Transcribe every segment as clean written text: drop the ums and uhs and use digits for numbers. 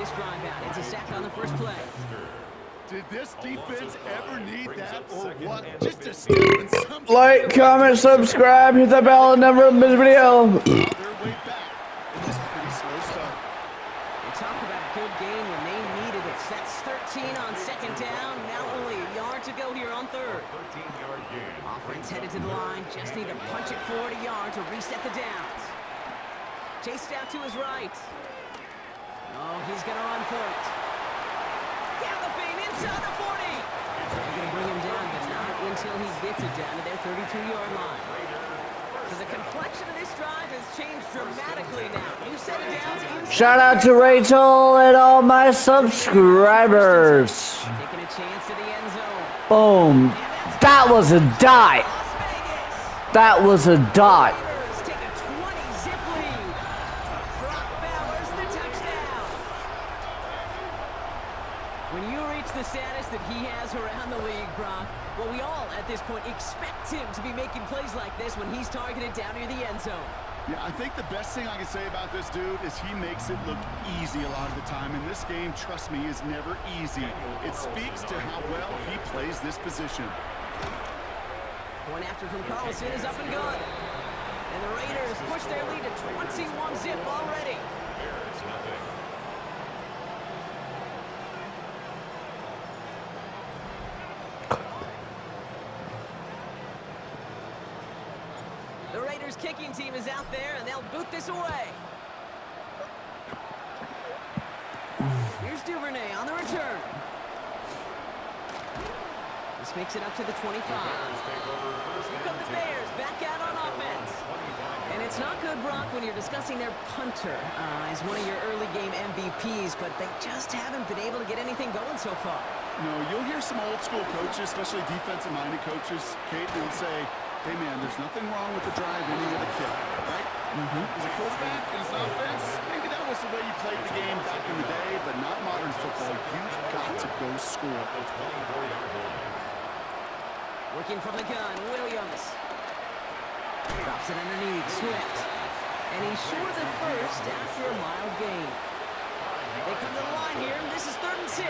this drive out. It's a sack on the first play. Did this defense ever need that or what? Just a step in some... Like, comment, subscribe, hit the bell, and never miss a video. Their way back in this pretty slow start. They talk about a good game when they needed it. That's 13 on second down. Now only a yard to go here on third. 13-yard gain. Offense headed to the line. Just need to punch it forward a yard to reset the downs. Chased out to his right. Oh, he's going to run for it. Galloping inside the 40. They're going to bring him down, but not until he gets it down to their 32-yard line. So the complexion of this drive has changed dramatically now. New set of downs. Shout out to Rachel and all my subscribers. Taking a chance to the end zone. Boom. That was a dot. That was a dot. Raiders take a 20-zip lead. Brock Bowers the touchdown. When you reach the status that he has around the league, Brock, well, we all at this point expect him to be making plays like this when he's targeted down near the end zone. Yeah, I think the best thing I can say about this dude is he makes it look easy a lot of the time. And this game, trust me, is never easy. It speaks to how well he plays this position. One after from Carlson is up and good. And the Raiders push their lead to 21-zip already. Bears nothing. The Raiders kicking team is out there, and they'll boot this away. Here's Duvernay on the return. This makes it up to the 25. Here come the Bears back out on offense. And it's not good, Brock, when you're discussing their punter as one of your early game MVPs, but they just haven't been able to get anything going so far. No, you'll hear some old school coaches, especially defensive-minded coaches, Kate, they'll say, hey, man, there's nothing wrong with the drive ending with a kick, right? As a quarterback in his offense, maybe that was the way you played the game back in the day, but not modern football. You've got to go score. Working from the gun, Williams. Drops it underneath, Swift. And he's short of the first after a mild gain. They come to the line here, and this is 3rd and 6.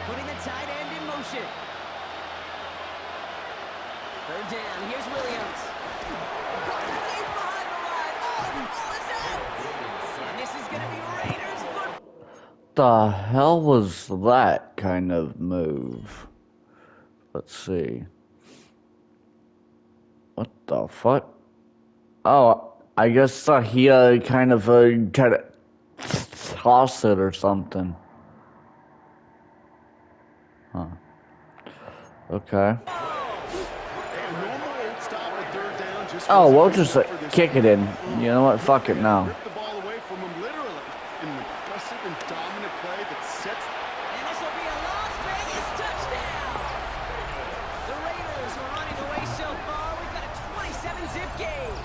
Putting the tight end in motion. 3rd down, here's Williams. Caught deep behind the line. Oh, the ball is out. And this is going to be Raiders football. The hell was that kind of move? Let's see. What the fuck? Oh, I guess he kind of tossed it or something. Huh. Okay. Oh, we'll just kick it in. You know what? Fuck it now. Rip the ball away from him, literally. An impressive and dominant play that sets... And this will be a Las Vegas touchdown. The Raiders are running away so far. We've got a 27-zip gain.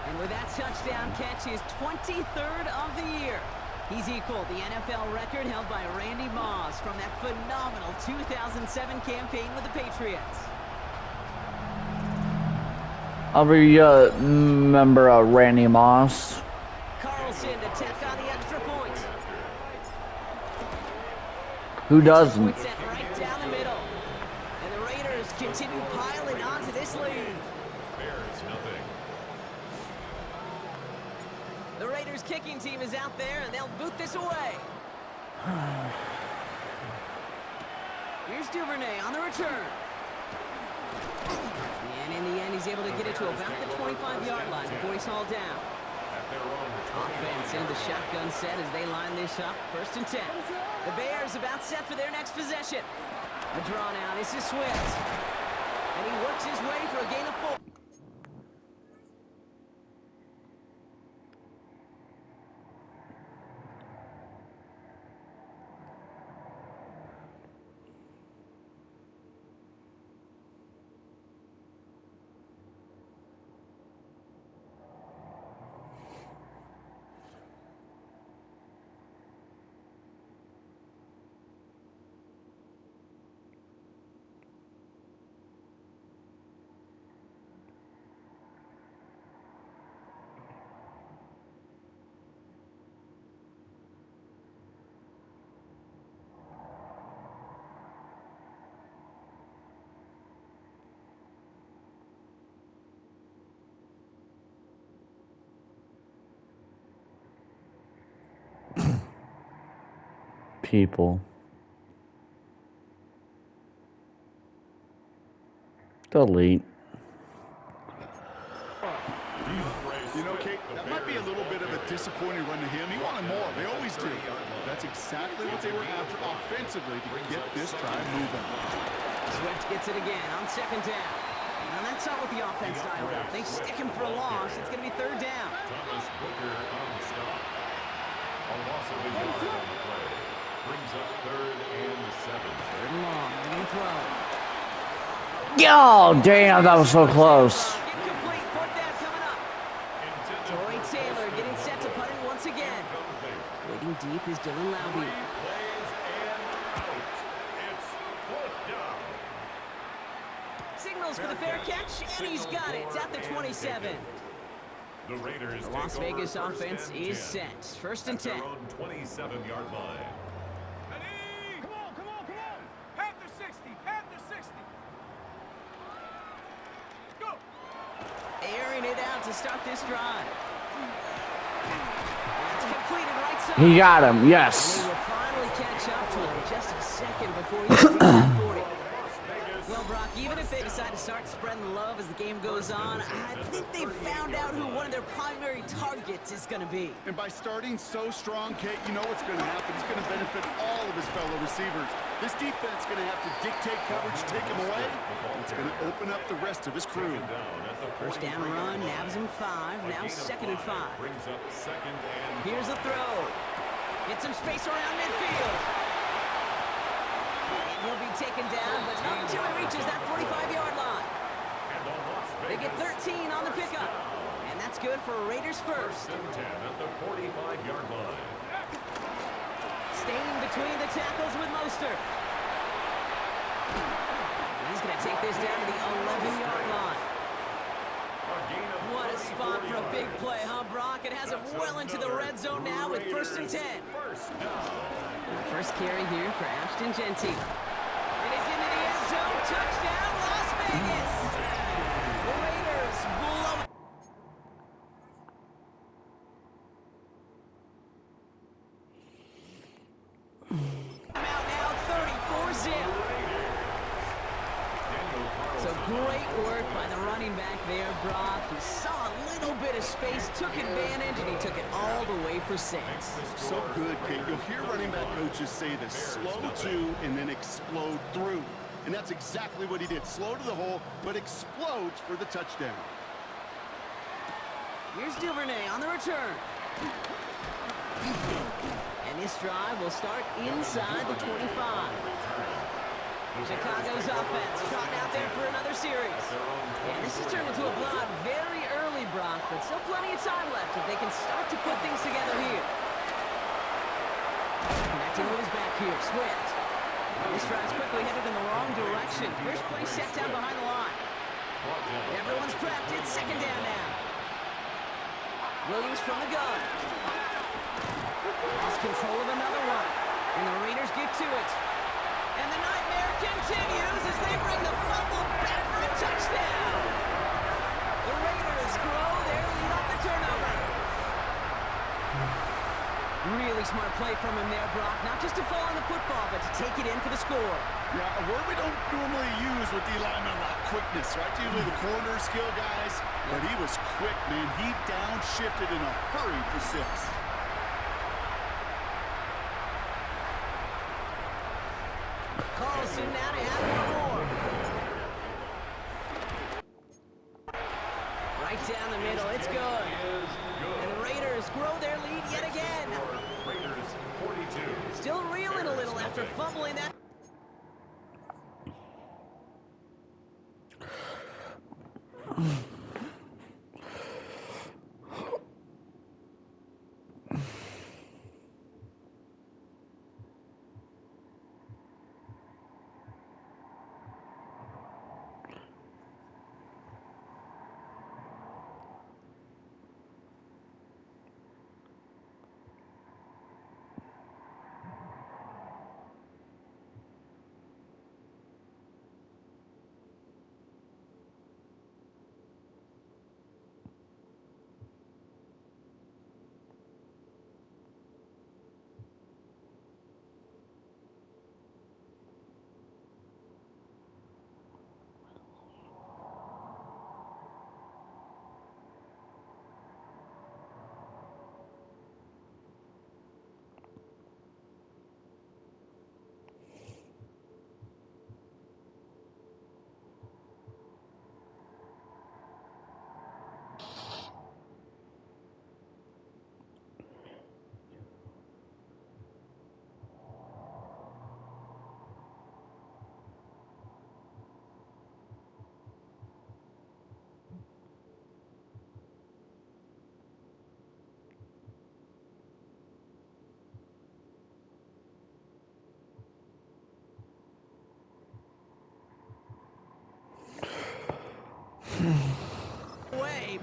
And with that touchdown catch, his 23rd of the year. He's equaled the NFL record held by Randy Moss from that phenomenal 2007 campaign with the Patriots. I'll remember Randy Moss. Carlson to tack on the extra point. Who doesn't? Point set right down the middle. And the Raiders continue piling onto this lead. Bears nothing. The Raiders kicking team is out there, and they'll boot this away. Here's Duvernay on the return. And in the end, he's able to get it to about the 25-yard line before he's hauled down. Offense in the shotgun set as they line this up. 1st and 10. The Bears about set for their next possession. The draw now. This is Swift. And he works his way for a gain of 4. people. Delete. You know, Kate, that might be a little bit of a disappointing run to him. He wanted more. They always do. That's exactly what they were after offensively to get this drive moving. Swift gets it again on second down. Now that's not what the offense dialed up. They stick him for a loss. It's going to be third down. Thomas Booker on the stop. A loss of a yard on the play. Brings up 3rd and 7. Third and long. They're going to throw. Oh, damn, that was so close. Incomplete. Fourth down coming up. Torrey Taylor getting set to punt it once again. Waiting deep is Dylan Lowby. Plays and out. It's 4th down. Signals for the fair catch, and he's got it at the 27. The Raiders The Las take over Vegas 1st offense and is 10 set. First and at their 10. own 27-yard line. Come on, come on, come on. Panther 60, Panther 60. Go. Airing it out to start this drive. That's completed right side. He got him, And yes. we will finally catch up to him just a second before he reaches that 40. Well, Brock, even if they decide to start spreading love as the game goes on, I think they've found out who one of their primary targets is going to be. And by starting so strong, Kate, you know what's going to happen. He's going to benefit all of his fellow receivers. This defense is going to have to dictate coverage, take him away. It's going to open up the rest of his crew. First down run, nabs him 5, now 2nd and 5. Brings up 2nd and Here's the throw. Get some space around midfield. And he'll be taken down, but not until he reaches that 45-yard line. They get 13 on the pickup. And that's good for Raiders first. 1st and 10 at the 45-yard line. Staying between the tackles with Mostert. And he's going to take this down to the 11-yard line. What a spot for a big play, huh, Brock? It has him well into the red zone now with 1st and 10. First carry here for Ashton Genty. And he's into the end zone. Touchdown, Las Vegas. The Raiders blow it. Out now, 34-zip. So great work by the running back there, Brock. He saw a little bit of space, took advantage, and he took it all the way for 6. So good, Kate. You'll hear running back coaches say this: slow to and then explode through. And that's exactly what he did. Slow to the hole, but explodes for the touchdown. Here's Duvernay on the return. And this drive will start inside the 25. Chicago's offense trotting out there for another series. And this has turned into a blowout very early, Brock, but still plenty of time left if they can start to put things together here. Connecting with his back here, Swift. This drive's quickly headed in the wrong direction. First play set down behind the line. Everyone's prepped. It's 2nd down now. Williams from the gun. Lost control of another one. And the Raiders get to it. And the nightmare continues as they bring the fumble back for a touchdown. The Raiders grow their lead off the turnover. Really smart play from him there, Brock. Not just to fall on the football, but to take it in for the score. Yeah, a word we don't normally use with the lineman a lot: quickness, right? Usually the corner skill guys, but he was quick, man. He downshifted in a hurry for 6. Carlson now to add one more. Right down the middle, it's good. And the Raiders grow their lead yet again. Raiders 42. Still reeling a little after fumbling that.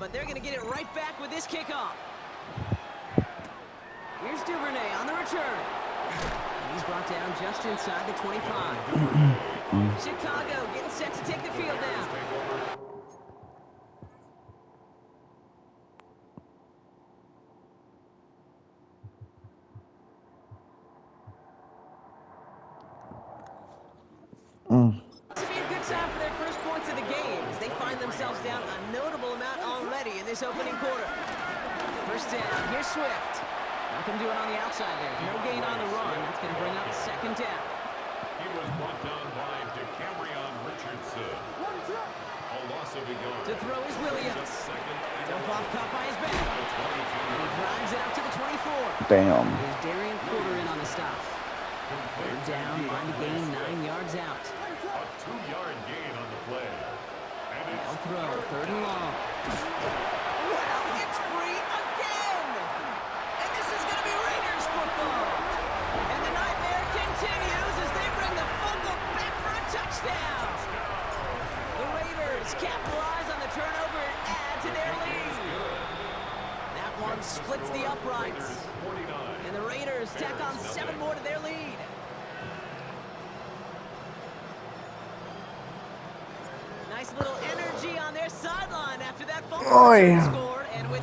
but they're going to get it right back with this kickoff. Here's Duvernay on the return. And he's brought down just inside the 25. Chicago getting set to take the field now. This will be a good sign for their first points of the game as they find themselves down a notable amount already in this opening quarter. First down, here's Swift. Nothing doing on the outside there. No gain on the run. That's going to bring up second down. He was brought down by DeCamerion Richardson. A loss of a yard. To throw is Williams. Dump off caught by his back. He drives it out to the 24. Damn. Here's Darian Porter in on the stop. Third down, line to gain 9 yards out. A 2-yard gain on the play. And it's They'll throw, third and long. Well, it's free again! And this is going to be Raiders football. And the nightmare continues as they bring the fumble back for a touchdown. The Raiders capitalize on the turnover and add to their lead. That one splits the uprights. And the Raiders tack on 7 more to their lead. Nice little energy on their sideline after that fumble scored, and with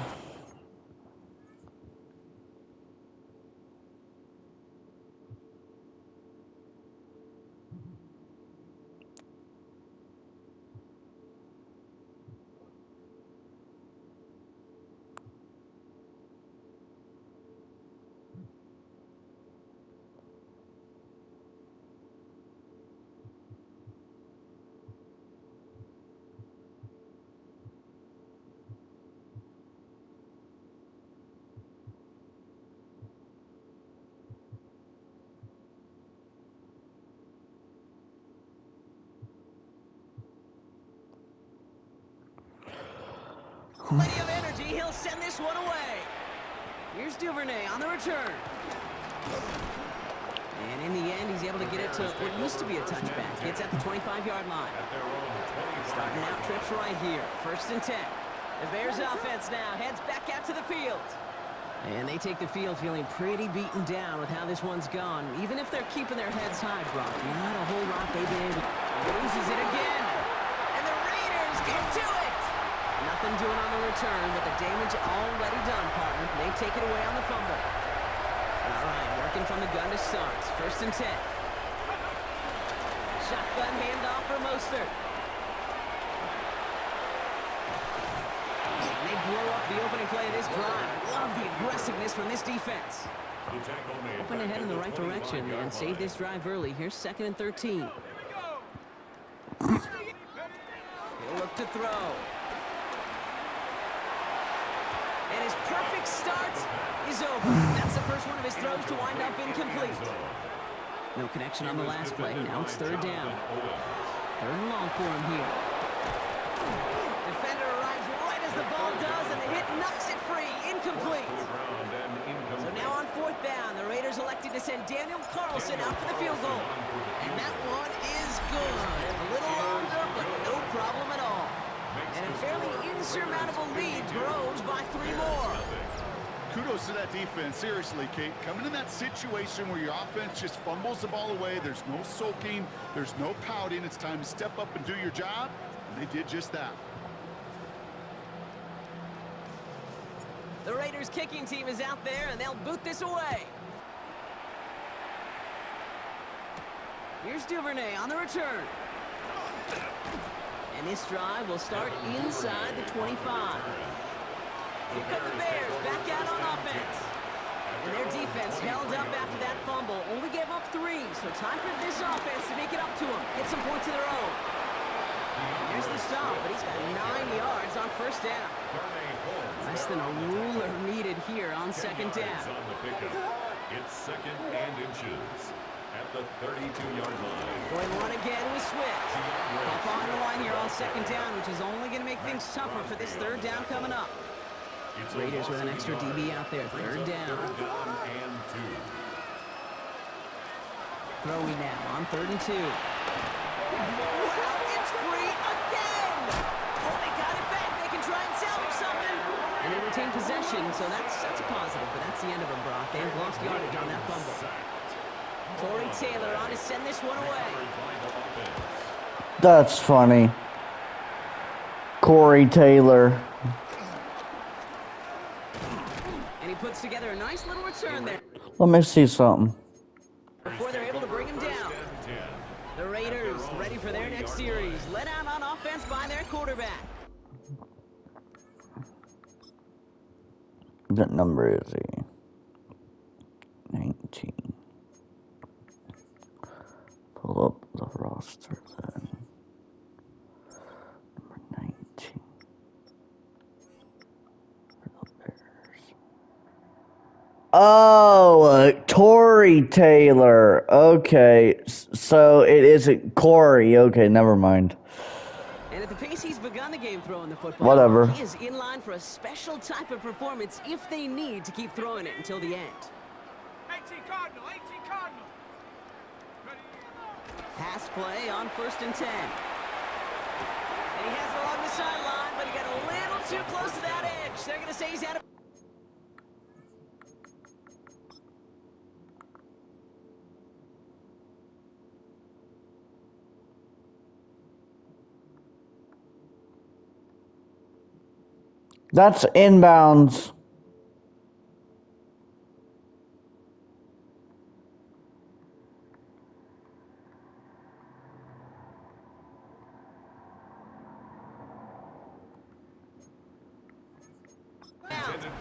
plenty of energy, he'll send this one away. Here's Duvernay on the return. And in the end, he's able to get it to what used to be a touchback. Gets at the 25-yard line. Starting out trips right here. First and 10. The Bears offense now heads back out to the field. And they take the field feeling pretty beaten down with how this one's gone. Even if they're keeping their heads high, Brock, not a whole lot they've been able to. Loses it again. And the Raiders get to it. Nothing doing on the return, but the damage already done, partner. They take it away on the fumble. All right, working from the gun to start. First and 10. Shotgun handoff for Mostert. And they blow up the opening play of this drive. Love the aggressiveness from this defense. Open ahead in the right direction and save this drive early. Here's second and 13. He'll look to throw. And his perfect start is over. That's the first one of his throws to wind up incomplete. No connection on the last play. Now it's third down. Third and long for him here. Defender arrives right as the ball does, and the hit knocks it free. Incomplete. So now on fourth down, the Raiders elected to send Daniel Carlson out for the field goal. And that one is good. A little longer, but no problem at all. And a fairly insurmountable lead grows by 3 more. Kudos to that defense. Seriously, Kate. Coming in that situation where your offense just fumbles the ball away, there's no sulking, there's no pouting. It's time to step up and do your job. And they did just that. The Raiders kicking team is out there, and they'll boot this away. Here's Duvernay on the return. And this drive will start inside the 25. Here come the Bears back out on offense. And their defense held up after that fumble. Only gave up 3, so time for this offense to make it up to them. Get some points of their own. And there's the stop, but he's got 9 yards on first down. Less than a ruler needed here on second down. It's second and inches at the 32-yard line. Going one again with Swift. Up on the line here on second down, which is only going to make things tougher for this third down coming up. Raiders with an extra DB out there. Third down. Throwing now on 3rd and 2. Wow, it's free again! Oh, they got it back. They can try and salvage something. retain possession, so that's a positive, but that's the end of them, Brock. They've lost yardage on that fumble. Corey Taylor on to send this one away. That's funny. Corey Taylor. And he puts together a nice little return there Let me see something. before they're able to bring him down. The Raiders ready for their next series. Let out on offense by their quarterback. What number is he? 19. Pull up the roster then. Number 19. For the Bears. Oh, Tory Taylor. Okay, so it isn't Corey. Okay, never mind. And at the pace he's begun the game throwing the football, Whatever. he is in line for a special type of performance if they need to keep throwing it until the end. 18 Cardinal, 18 Cardinal. Ready? Pass play on 1st and 10. And he has it along the sideline, but he got a little too close to that edge. They're going to say he's out of... That's inbounds.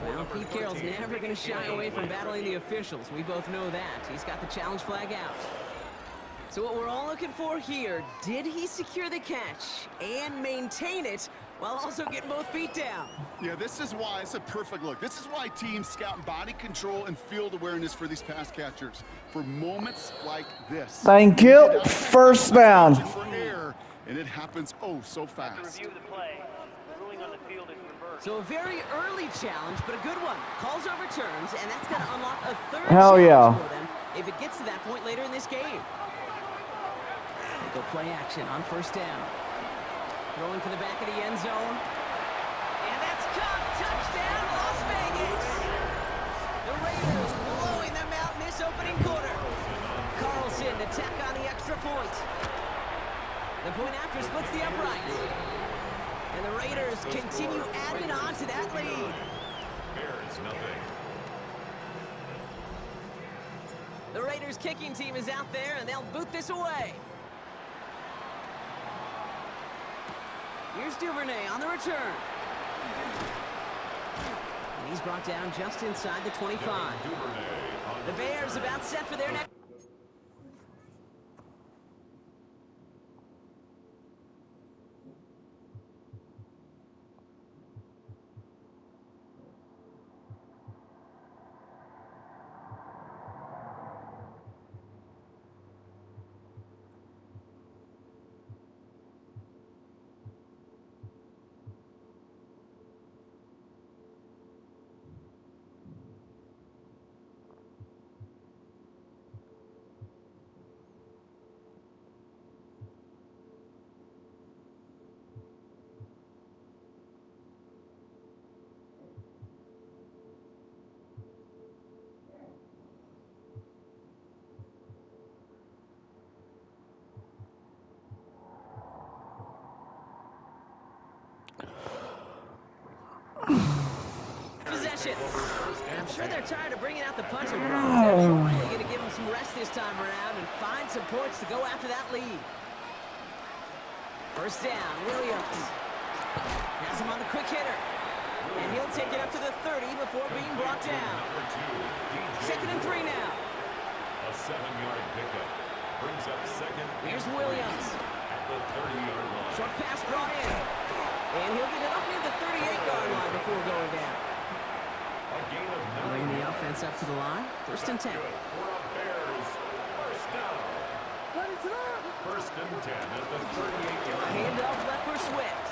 Well, Pete Carroll's never going to shy away from battling the officials. We both know that. He's got the challenge flag out. So what we're all looking for here, did he secure the catch and maintain it while also getting both feet down? Yeah, this is why it's a perfect look. This is why teams scout body control and field awareness for these pass catchers. For moments like this. Thank you. First down. For error, and it happens so fast. Review the play. Ruling on the field is reversed. So a very early challenge, but a good one. Calls overturns, and that's going to unlock a third Hell challenge yeah. for them if it gets to that point later in this game. They go play action on 1st down. Throwing for the back of the end zone. And that's caught. Touchdown, Las Vegas. The Raiders blowing them out in this opening quarter. Carlson to tack on the extra point. The point after splits the upright. And the Raiders continue adding on to that lead. Bears nothing. The Raiders kicking team is out there, and they'll boot this away. Here's Duvernay on the return. And he's brought down just inside the 25. The Bears about set for their next... possession. And I'm sure they're tired of bringing out the puncher. They're hopefully going to give him some rest this time around and find some points to go after that lead. 1st down, Williams. Has him on the quick hitter. And he'll take it up to the 30 before being brought down. 2nd and 3 now. A 7-yard pickup. Brings up 2nd. Here's Williams. At the 30-yard line. Short pass brought in. And he'll get it up near the 38-yard line before going down. A gain of 9. Bringing the offense up to the line. 1st and 10. For a Bears. 1st down. 1st and 10 at the 38-yard line. Handoff left for Swift.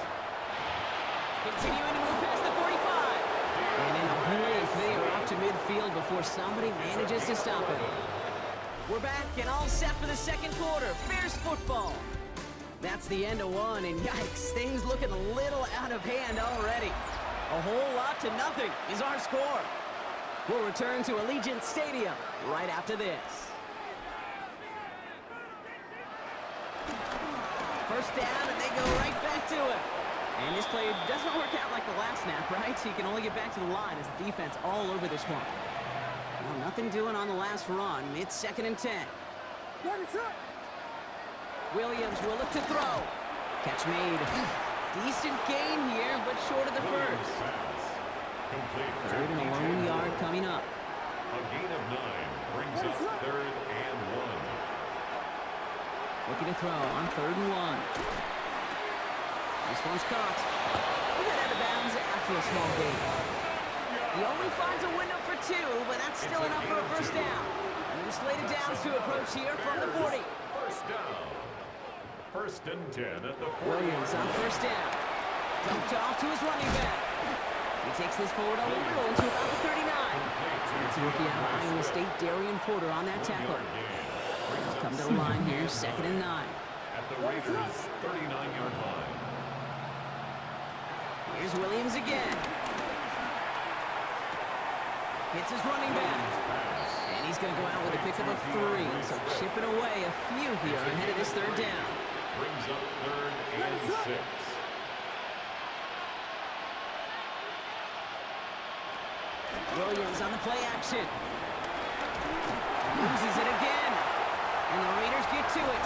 Continuing to move past the 45. And in a blink, they are off to midfield before somebody manages to stop it. We're back and all set for the 2nd quarter. Bears football. That's the end of one, and yikes, things looking a little out of hand already. A whole lot to nothing is our score. We'll return to Allegiant Stadium right after this. First down, and they go right back to it. And this play doesn't work out like the last snap, right? So you can only get back to the line as the defense all over this one. Well, nothing doing on the last run. It's 2nd and 10. Williams will look to throw. Catch made. Decent gain here, but short of the first. Third and a lone yard coming up. A gain of 9 brings up 3rd and 1. Looking to throw on 3rd and 1. This one's caught. We got out of bounds after a small gain. He only finds a window for 2, but that's still enough for a first down. New slated downs to approach here from the 40. First down. 1st and 10 at the 40. Williams on first down. Dumped off to his running back. He takes this forward a little into about the 39. It's rookie out of Iowa State, Darian Porter on that tackle. Come to the line here, 2nd and 9. At the Raiders' 39-yard line. Here's Williams again. Hits his running back. And he's going to go out with a pickup of 3. So chipping away a few here ahead of this 3rd down. Brings up 3rd and 6. Williams on the play action. Loses it again. And the Raiders get to it.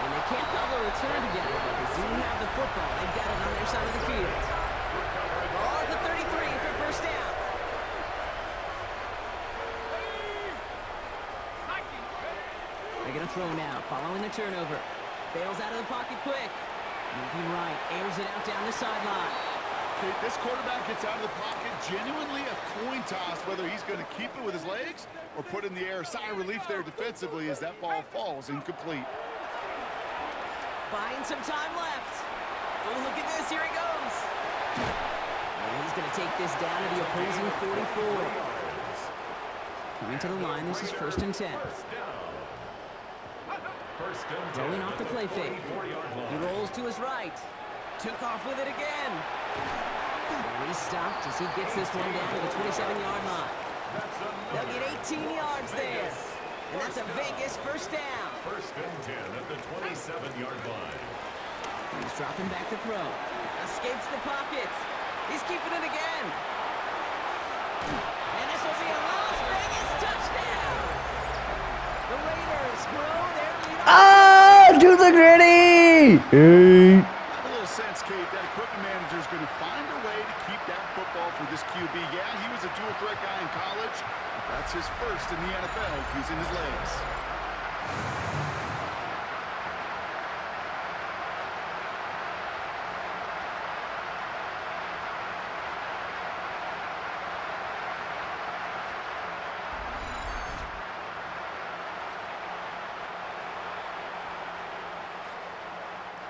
And they can't cobble a return together, but they do have the football. They've got it on their side of the field. Ball at the 33 for first down. They're going to throw now, following the turnover. Bails out of the pocket quick. Moving right, airs it out down the sideline. Okay, this quarterback gets out of the pocket, genuinely a coin toss, whether he's going to keep it with his legs or put in the air. Sigh of relief there defensively as that ball falls incomplete. Buying some time left. Oh, look at this. Here he goes. And he's going to take this down to the opposing 44. Coming to the line, this is 1st and 10. Throwing off the play fake. He rolls to his right. Took off with it again. And he's stopped as he gets this one down to the 27-yard line. They'll get 18 yards there. And that's a Vegas first down. 1st and 10 at the 27-yard line. He's dropping back to throw. Escapes the pocket. He's keeping it again. And this will be a Las Vegas touchdown. The Raiders grow their lead. Ah, to the gritty! Hey. I have a little sense, Kate, that equipment manager is going to find a way to keep that football for this QB. Yeah, he was a dual threat guy in college. That's his first in the NFL using his legs.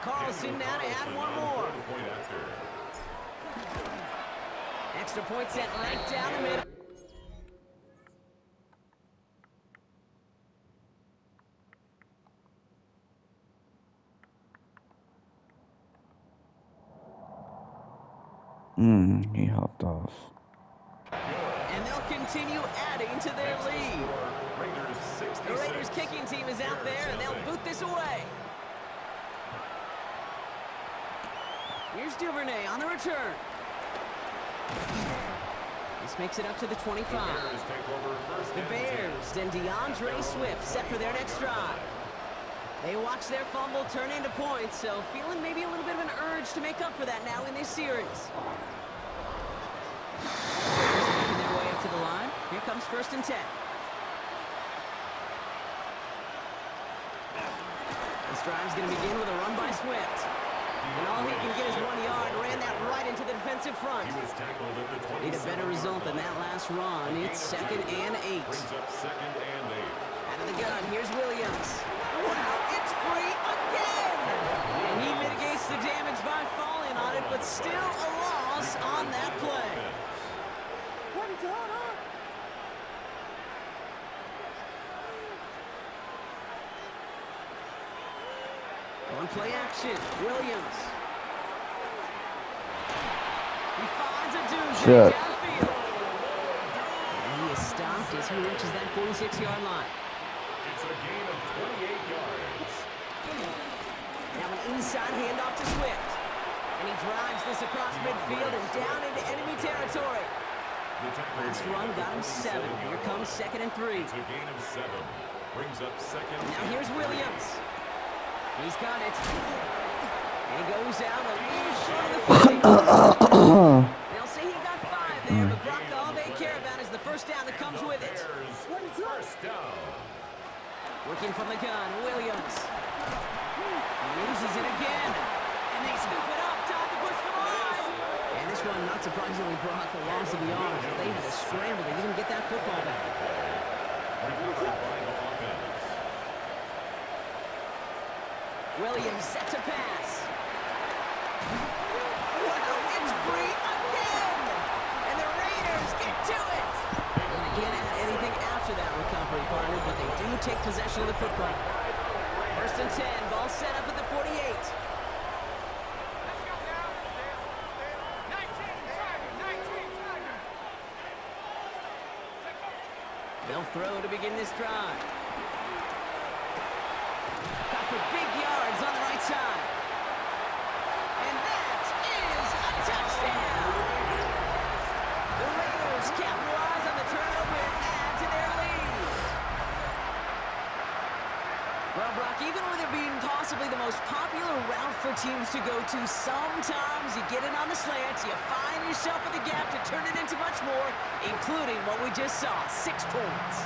Carlson now to add one more. Extra point set right down the middle. He hopped off. And they'll continue adding to their lead. The Raiders kicking team is out there, and they'll boot this away. Here's Duvernay on the return. This makes it up to the 25. The Bears and DeAndre Swift set for their next drive. They watch their fumble turn into points, so feeling maybe a little bit of an urge to make up for that now in this series. Bears making their way up to the line. Here comes 1st and 10. This drive's going to begin with a run by Swift. And all he can get is 1 yard. Ran that right into the defensive front. Need a better result than that last run. It's 2nd and 8. Out of the gun, here's Williams. Wow, it's free again! And he mitigates the damage by falling on it, but still a loss on that play. What is on? On play action, Williams. He finds a doozy Shit. downfield. And he is stopped as he reaches that 46-yard line. It's a gain of 28 yards. Now an inside handoff to Swift. And he drives this across midfield and down into enemy territory. Last run got him 7. Here comes 2nd and 3. It's a gain of 7. Brings up 2nd. Now here's Williams. He's got it. And he goes out a little short of the 50. They'll say he got 5 there, but Brock, all they care about is the first down that comes with it. First down. Working from the gun, Williams. Loses it again. And they scoop it up, time to push for the line. And this one, not surprisingly, brought the loss of the arms as they had to scramble to even get that football back. Williams set to pass. Wow, it's free again! And the Raiders get to it! And they can't add anything after that recovery, partner, but they do take possession of the football. 1st and 10, ball set up at the 48. Let's go down. 19, Simon. 19, Simon. They'll throw to begin this drive. Got for big yards on the right side. And that is a touchdown! The Raiders capitalize on the turnover and add to their lead. Well, Brock, even with it being possibly the most popular route for teams to go to, sometimes you get it on the slants, you find yourself in the gap to turn it into much more, including what we just saw, 6 points.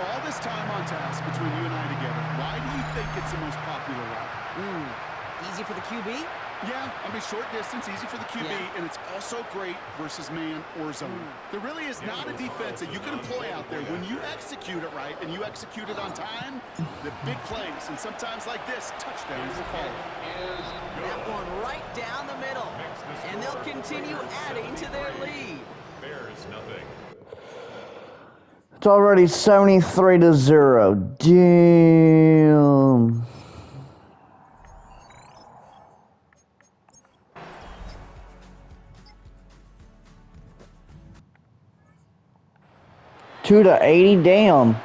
All this time on task between you and I together, why do you think it's the most popular route? Easy for the QB? Yeah, I mean, short distance, easy for the QB, Yeah. and it's also great versus man or zone. There really is not a defense that you can employ out there when you execute it right and you execute it on time, the big plays, and sometimes like this, touchdowns will follow. That one right down the middle. And they'll continue adding to their lead. Bears nothing. It's already 73-0. Damn. Two to 80. Damn.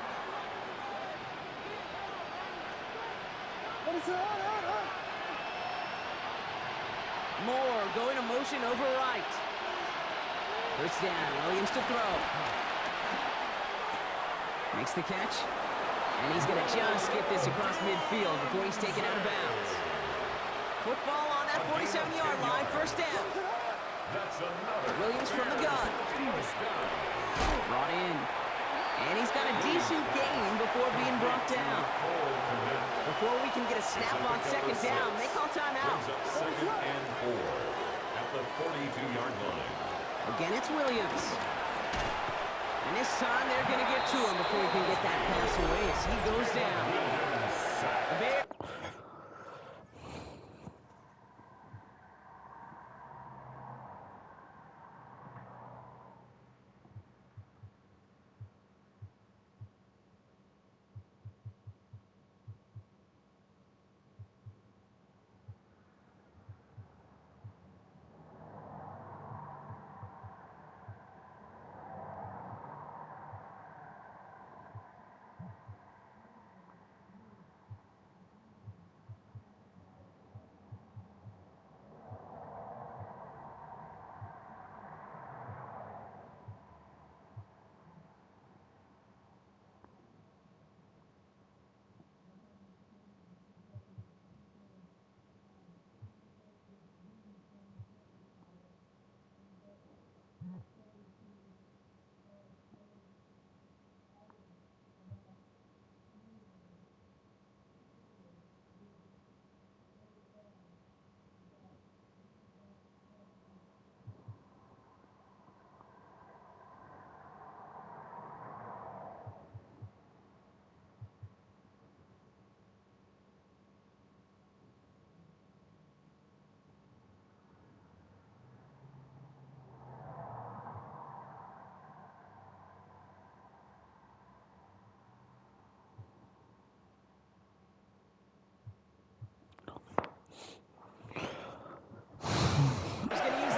Moore going to motion over right. First down, Williams to throw. Makes the catch. And he's going to just get this across midfield before he's taken out of bounds. Football on that 47-yard line, first down. That's another. Williams from the gun. Brought in. And he's got a decent gain before being brought down. Before we can get a snap on 2nd down, they call timeout. Brings up 2nd and 4 at the 42-yard line. Again, it's Williams. And this time they're going to get to him before he can get that pass away as he goes down. The Bears.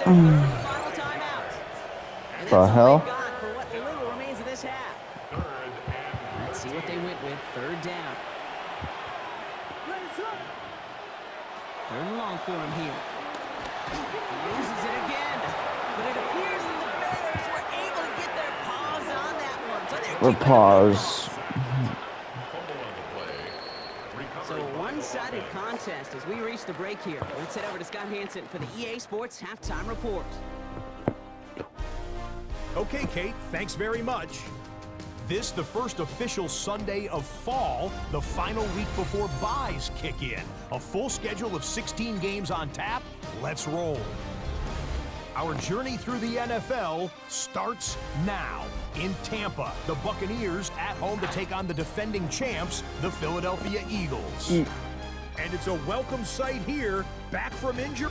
Final timeout. And The that's all hell? they've got for what little remains of this half. Let's see what they went with. Third down. Third and long for him here. He loses it again. But it appears that the Bears were able to get their paws on that one. So they're Or keeping it pause. So a one-sided contest as we reach the break here. Let's head over to Scott Hansen for the EA Sports Halftime Report. Okay, Kate, thanks very much. This, the first official Sunday of fall, the final week before buys kick in. A full schedule of 16 games on tap. Let's roll. Our journey through the NFL starts now. In Tampa, the Buccaneers at home to take on the defending champs, the Philadelphia Eagles. And it's a welcome sight here, back from injury.